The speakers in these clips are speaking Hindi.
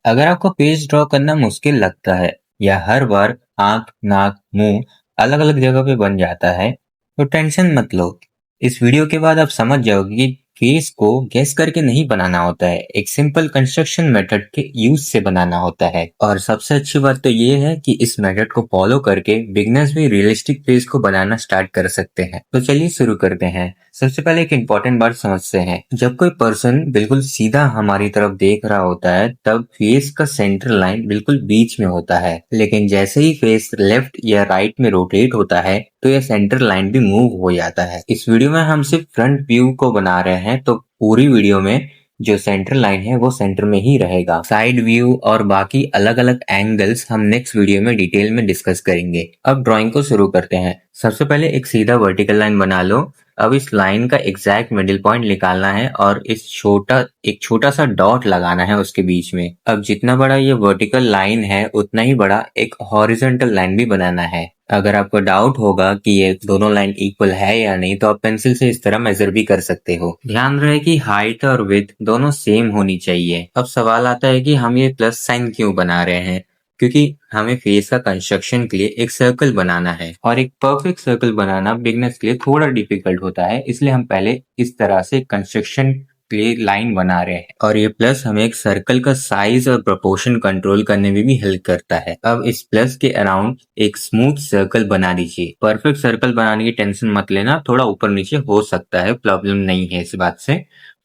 अगर आपको फेस ड्रॉ करना मुश्किल लगता है या हर बार आंख, नाक, मुंह अलग-अलग जगह पे बन जाता है, तो टेंशन मत लो। इस वीडियो के बाद आप समझ जाओगे कि फेस को गैस करके नहीं बनाना होता है, एक सिंपल कंस्ट्रक्शन मेथड के यूज से बनाना होता है। और सबसे अच्छी बात तो ये है कि इस मेथड को फॉलो करके बिगनर्स भी रियलिस्टिक फेस को बनाना स्टार्ट कर सकते हैं। तो चलिए शुरू करते हैं। सबसे पहले एक इम्पोर्टेंट बात समझते हैं। जब कोई पर्सन बिल्कुल सीधा हमारी तरफ देख रहा होता है तब फेस का सेंटर लाइन बिल्कुल बीच में होता है, लेकिन जैसे ही फेस लेफ्ट या राइट में रोटेट होता है तो यह सेंटर लाइन भी मूव हो जाता है। इस वीडियो में हम सिर्फ फ्रंट व्यू को बना रहे हैं, तो पूरी वीडियो में जो सेंटर लाइन है वो सेंटर में ही रहेगा। साइड व्यू और बाकी अलग अलग एंगल्स हम नेक्स्ट वीडियो में डिटेल में डिस्कस करेंगे। अब ड्राइंग को शुरू करते हैं। सबसे पहले एक सीधा वर्टिकल लाइन बना लो। अब इस लाइन का एग्जैक्ट मिडिल पॉइंट निकालना है और एक छोटा सा डॉट लगाना है उसके बीच में। अब जितना बड़ा ये वर्टिकल लाइन है उतना ही बड़ा एक हॉरिजॉन्टल लाइन भी बनाना है। अगर आपको डाउट होगा कि ये दोनों लाइन इक्वल है या नहीं तो आप पेंसिल से इस तरह मेजर भी कर सकते हो। ध्यान रहे कि हाइट और विड्थ दोनों सेम होनी चाहिए। अब सवाल आता है कि हम ये प्लस साइन क्यों बना रहे हैं, क्योंकि हमें फेस का कंस्ट्रक्शन के लिए एक सर्कल बनाना है और एक परफेक्ट सर्कल बनाना बिगनर्स के लिए थोड़ा डिफिकल्ट होता है, इसलिए हम पहले इस तरह से कंस्ट्रक्शन के लिए लाइन बना रहे हैं। और ये प्लस हमें एक सर्कल का साइज और प्रोपोर्शन कंट्रोल करने में भी हेल्प करता है। अब इस प्लस के अराउंड एक स्मूथ सर्कल बना दीजिए। परफेक्ट सर्कल बनाने की टेंशन मत लेना, थोड़ा ऊपर नीचे हो सकता है, प्रॉब्लम नहीं है इस बात से।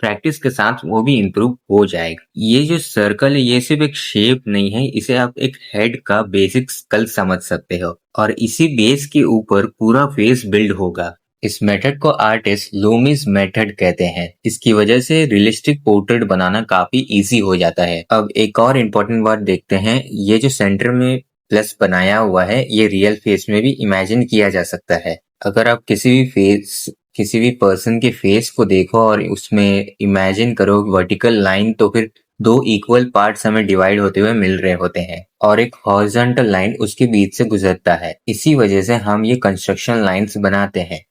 प्रैक्टिस के साथ वो भी इम्प्रूव हो जाएगा। ये जो सर्कल है ये सिर्फ एक शेप नहीं है, इसे आप एक हेड का बेसिक स्कल समझ सकते हो और इसी बेस के ऊपर पूरा फेस बिल्ड होगा। इस मेथड को आर्टिस्ट लूमिस मेथड कहते हैं। इसकी वजह से रियलिस्टिक पोर्ट्रेट बनाना काफी इजी हो जाता है। अब एक और इम्पोर्टेंट बात देखते हैं। ये जो सेंटर में प्लस बनाया हुआ है ये रियल फेस में भी इमेजिन किया जा सकता है। अगर आप किसी भी पर्सन के फेस को देखो और उसमें इमेजिन करो वर्टिकल लाइन, तो फिर दो इक्वल पार्ट्स हमें डिवाइड होते हुए मिल रहे होते हैं और एक हॉरिजॉन्टल लाइन उसके बीच से गुजरता है। इसी वजह से हम ये कंस्ट्रक्शन लाइंस बनाते हैं।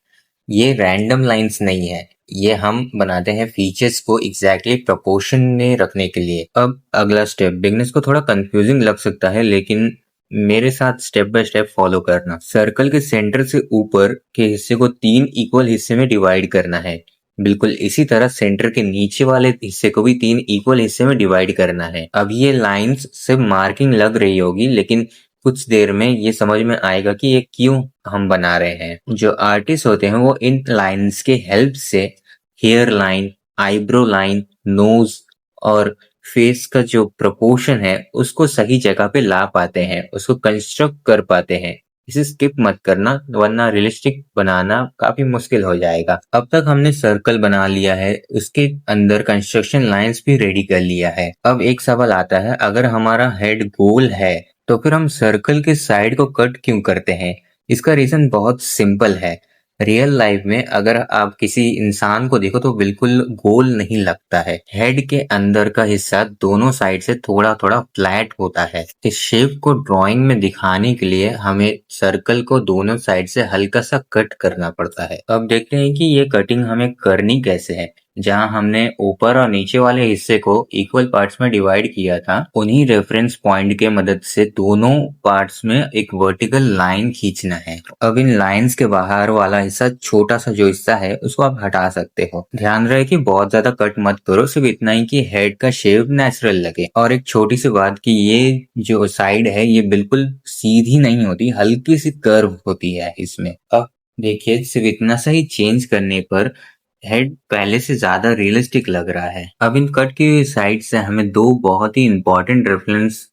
ये रैंडम लाइंस नहीं है, ये हम बनाते हैं फीचर्स को एग्जैक्टली प्रोपोर्शन में रखने के लिए। अब अगला स्टेप बिगनर्स को थोड़ा कंफ्यूजिंग लग सकता है, लेकिन मेरे साथ स्टेप बाय स्टेप फॉलो करना। सर्कल के सेंटर से ऊपर के हिस्से को 3 इक्वल हिस्से में डिवाइड करना है। बिल्कुल इसी तरह सेंटर के नीचे वाले हिस्से को भी 3 इक्वल हिस्से में डिवाइड करना है। अब ये लाइंस सिर्फ मार्किंग लग रही होगी, लेकिन कुछ देर में ये समझ में आएगा कि ये क्यों हम बना रहे हैं। जो आर्टिस्ट होते हैं वो इन लाइंस के हेल्प से hair line, eyebrow line, nose और फेस का जो प्रोपोर्शन है उसको सही जगह पे ला पाते हैं, उसको कंस्ट्रक्ट कर पाते हैं। इसे स्किप मत करना, वरना रियलिस्टिक बनाना काफी मुश्किल हो जाएगा। अब तक हमने सर्कल बना लिया है, उसके अंदर कंस्ट्रक्शन लाइंस भी रेडी कर लिया है। अब एक सवाल आता है, अगर हमारा हेड गोल है तो फिर हम सर्कल के साइड को कट क्यों करते हैं? इसका रीजन बहुत सिंपल है। रियल लाइफ में अगर आप किसी इंसान को देखो तो बिल्कुल गोल नहीं लगता है। हेड के अंदर का हिस्सा दोनों साइड से थोड़ा थोड़ा फ्लैट होता है। इस शेप को ड्राइंग में दिखाने के लिए हमें सर्कल को दोनों साइड से हल्का सा कट करना पड़ता है। अब देखते हैं कि ये कटिंग हमें करनी कैसे है। जहां हमने ऊपर और नीचे वाले हिस्से को इक्वल पार्ट्स में डिवाइड किया था, उन्हीं रेफरेंस पॉइंट के मदद से दोनों पार्ट्स में एक वर्टिकल लाइन खींचना है। अब इन लाइंस के बाहर वाला हिस्सा, छोटा सा जो हिस्सा है, उसको आप हटा सकते हो। ध्यान रहे कि बहुत ज्यादा कट मत करो, सिर्फ इतना ही कि हेड का शेप नेचुरल लगे। और एक छोटी सी बात कि ये जो साइड है ये बिल्कुल सीधी नहीं होती, हल्की सी कर्व होती है इसमें। अब देखिए सिर्फ इतना सा ही चेंज करने पर हेड पहले से ज्यादा रियलिस्टिक लग रहा है। अब इन कट की हुई साइड से हमें दो बहुत ही इंपॉर्टेंट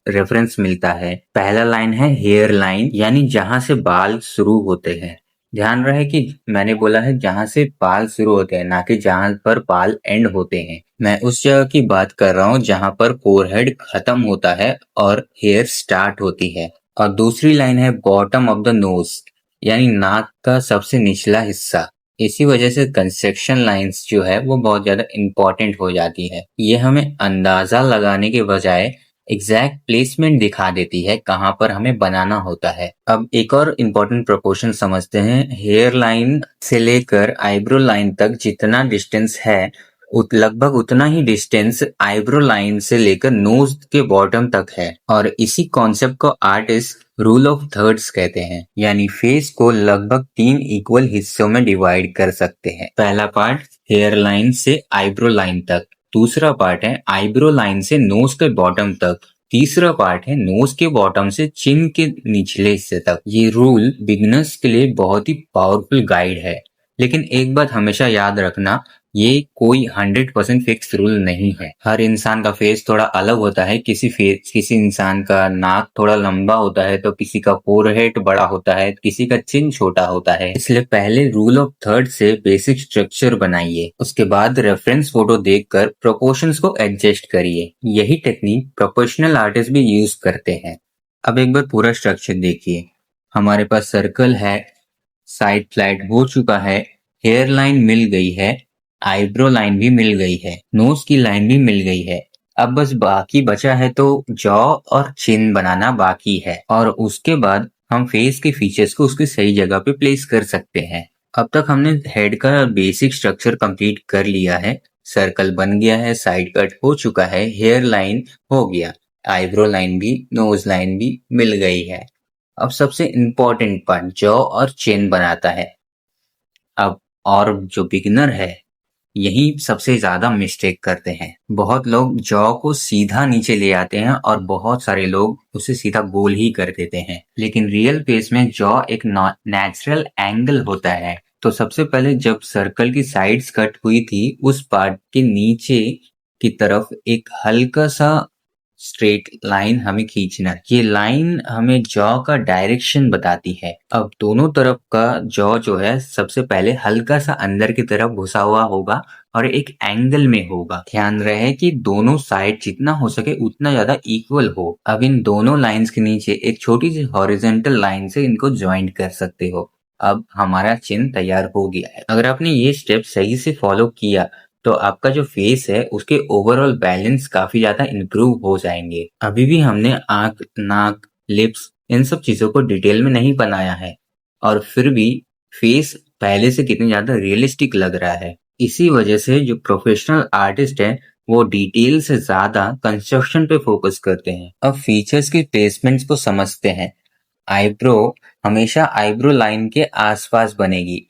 रेफरेंस मिलता है। पहला लाइन है हेयर लाइन, यानी जहां से बाल शुरू होते हैं। ध्यान रहे कि मैंने बोला है जहां से बाल शुरू होते हैं, ना कि जहां पर बाल एंड होते हैं। मैं उस जगह की बात कर रहा हूँ जहां पर फोरहेड खत्म होता है और हेयर स्टार्ट होती है। और दूसरी लाइन है बॉटम ऑफ द नोज, यानी नाक का सबसे निचला हिस्सा। इसी वजह से कंस्ट्रक्शन लाइंस जो है वो बहुत ज्यादा इंपॉर्टेंट हो जाती है। ये हमें अंदाजा लगाने के बजाय एग्जैक्ट प्लेसमेंट दिखा देती है कहाँ पर हमें बनाना होता है। अब एक और इम्पोर्टेंट प्रोपोर्शन समझते हैं। हेयर लाइन से लेकर आईब्रो लाइन तक जितना डिस्टेंस है लगभग उतना ही डिस्टेंस आईब्रो लाइन से लेकर नोज के बॉटम तक है और इसी कॉन्सेप्ट को आर्टिस्ट रूल ऑफ थर्ड्स कहते हैं, यानी फेस को लगभग 3 इक्वल हिस्सों में डिवाइड कर सकते हैं। पहला पार्ट हेयर लाइन से आईब्रो लाइन तक, दूसरा पार्ट है आईब्रो लाइन से नोज के बॉटम तक, तीसरा पार्ट है नोज के बॉटम से चिन के निचले हिस्से तक। ये रूल बिगिनर्स के लिए बहुत ही पावरफुल गाइड है, लेकिन एक बात हमेशा याद रखना, ये कोई 100% फिक्स रूल नहीं है। हर इंसान का फेस थोड़ा अलग होता है। किसी इंसान का नाक थोड़ा लंबा होता है तो किसी का फोरहेड बड़ा होता है, किसी का चिन छोटा होता है। इसलिए पहले रूल ऑफ थर्ड से बेसिक स्ट्रक्चर बनाइए, उसके बाद रेफरेंस फोटो देखकर प्रोपोर्शंस को एडजस्ट करिए। यही टेक्निक प्रोफेशनल आर्टिस्ट भी यूज करते हैं। अब एक बार पूरा स्ट्रक्चर देखिए। हमारे पास सर्कल है, साइड फ्लैट हो चुका है, हेयर लाइन मिल गई है, आईब्रो लाइन भी मिल गई है, नोज की लाइन भी मिल गई है। अब बस बाकी बचा है तो जॉ और चिन बनाना बाकी है, और उसके बाद हम फेस के फीचर्स को उसकी सही जगह पे प्लेस कर सकते हैं। अब तक हमने हेड का बेसिक स्ट्रक्चर कंप्लीट कर लिया है। सर्कल बन गया है, साइड कट हो चुका है, हेयर लाइन हो गया, आईब्रो लाइन भी, नोज लाइन भी मिल गई है। अब सबसे इम्पोर्टेंट पार्ट जॉ और चिन बनाता है। अब और जो बिगिनर है यही सबसे ज्यादा मिस्टेक करते हैं। बहुत लोग जॉ को सीधा नीचे ले आते हैं और बहुत सारे लोग उसे सीधा गोल ही कर देते हैं, लेकिन रियल फेस में जॉ एक नेचुरल एंगल होता है। तो सबसे पहले जब सर्कल की साइड्स कट हुई थी, उस पार्ट के नीचे की तरफ एक हल्का सा स्ट्रेट लाइन हमें खींचना है। ये लाइन हमें जॉ का डायरेक्शन बताती है। अब दोनों तरफ का जॉ जो है सबसे पहले हल्का सा अंदर की तरफ घुसा हुआ होगा और एक एंगल में होगा। ध्यान रहे कि दोनों साइड जितना हो सके उतना ज्यादा इक्वल हो। अब इन दोनों लाइंस के नीचे एक छोटी सी हॉरिजॉन्टल लाइन से इनको ज्वाइंट कर सकते हो। अब हमारा चिन्ह तैयार हो गया है। अगर आपने ये स्टेप सही से फॉलो किया तो आपका जो फेस है उसके ओवरऑल बैलेंस काफी ज्यादा इंप्रूव हो जाएंगे। अभी भी हमने आंख, नाक, लिप्स इन सब चीजों को डिटेल में नहीं बनाया है, और फिर भी फेस पहले से कितनी ज्यादा रियलिस्टिक लग रहा है। इसी वजह से जो प्रोफेशनल आर्टिस्ट है वो डिटेल से ज्यादा कंस्ट्रक्शन पे फोकस करते हैं। अब फीचर्स की प्लेसमेंट्स को समझते हैं। आईब्रो हमेशा आईब्रो लाइन के आसपास बनेगी,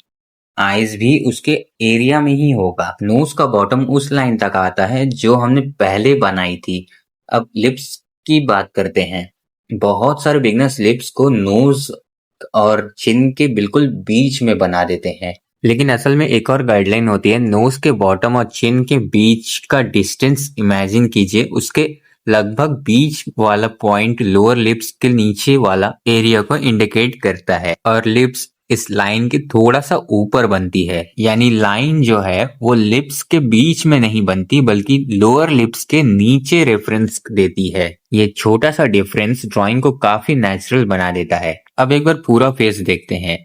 आईज भी उसके एरिया में ही होगा। नोज का बॉटम उस लाइन तक आता है जो हमने पहले बनाई थी। अब लिप्स की बात करते हैं। बहुत सारे बिगनर्स लिप्स को नोज और चिन के बिल्कुल बीच में बना देते हैं, लेकिन असल में एक और गाइडलाइन होती है। नोज के बॉटम और चिन के बीच का डिस्टेंस इमेजिन कीजिए, उसके लगभग बीच वाला पॉइंट लोअर लिप्स के नीचे वाला एरिया को इंडिकेट करता है, और लिप्स इस लाइन के थोड़ा सा ऊपर बनती है। यानी लाइन जो है वो लिप्स के बीच में नहीं बनती बल्कि लोअर लिप्स के नीचे रेफरेंस देती है। ये छोटा सा डिफरेंस ड्राइंग को काफी नेचुरल बना देता है। अब एक बार पूरा फेस देखते हैं।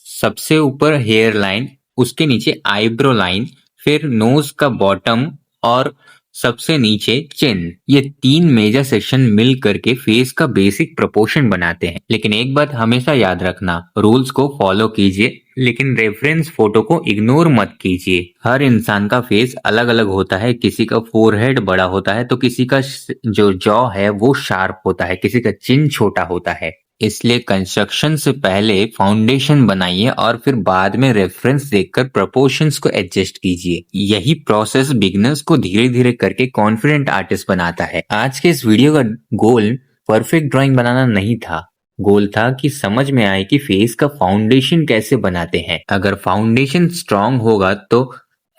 सबसे ऊपर हेयर लाइन, उसके नीचे आईब्रो लाइन, फिर नोज का बॉटम और सबसे नीचे चिन। ये 3 मेजर सेक्शन मिल करके फेस का बेसिक प्रोपोर्शन बनाते हैं। लेकिन एक बात हमेशा याद रखना, रूल्स को फॉलो कीजिए लेकिन रेफरेंस फोटो को इग्नोर मत कीजिए। हर इंसान का फेस अलग अलग होता है। किसी का फोरहेड बड़ा होता है तो किसी का जो जॉ है वो शार्प होता है, किसी का चिन छोटा होता है। इसलिए कंस्ट्रक्शन से पहले फाउंडेशन बनाइए और फिर बाद में रेफरेंस देखकर प्रोपोर्शंस को एडजस्ट कीजिए। यही प्रोसेस बिगिनर्स को धीरे धीरे करके कॉन्फिडेंट आर्टिस्ट बनाता है। आज के इस वीडियो का गोल परफेक्ट ड्राइंग बनाना नहीं था, गोल था कि समझ में आए कि फेस का फाउंडेशन कैसे बनाते हैं। अगर फाउंडेशन स्ट्रांग होगा तो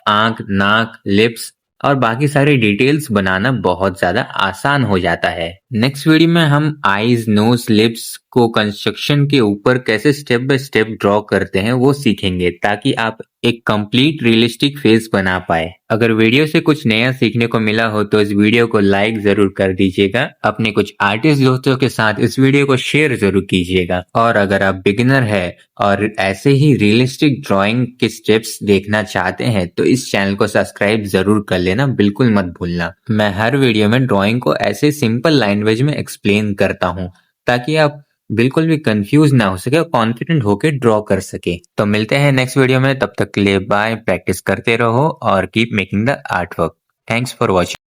आंख, नाक, लिप्स और बाकी सारे डिटेल्स बनाना बहुत ज्यादा आसान हो जाता है। नेक्स्ट वीडियो में हम आईज, नोज, लिप्स को कंस्ट्रक्शन के ऊपर कैसे स्टेप बाय स्टेप ड्रॉ करते हैं वो सीखेंगे, ताकि आप एक कंप्लीट रियलिस्टिक फेस बना पाए। अगर वीडियो से कुछ नया सीखने को मिला हो तो इस वीडियो को लाइक जरूर कर दीजिएगा। अपने कुछ आर्टिस्ट दोस्तों के साथ इस वीडियो को शेयर जरूर कीजिएगा। और अगर आप बिगिनर है और ऐसे ही रियलिस्टिक ड्राइंग के स्टेप्स देखना चाहते हैं तो इस चैनल को सब्सक्राइब जरूर कर लेना, बिल्कुल मत भूलना। मैं हर वीडियो में ड्राइंग को ऐसे सिंपल लैंग्वेज में एक्सप्लेन करता हूँ ताकि आप बिल्कुल भी कंफ्यूज ना हो सके और कॉन्फिडेंट होके ड्रॉ कर सके। तो मिलते हैं नेक्स्ट वीडियो में, तब तक के लिए बाय। प्रैक्टिस करते रहो और keep making the art work. Thanks for watching.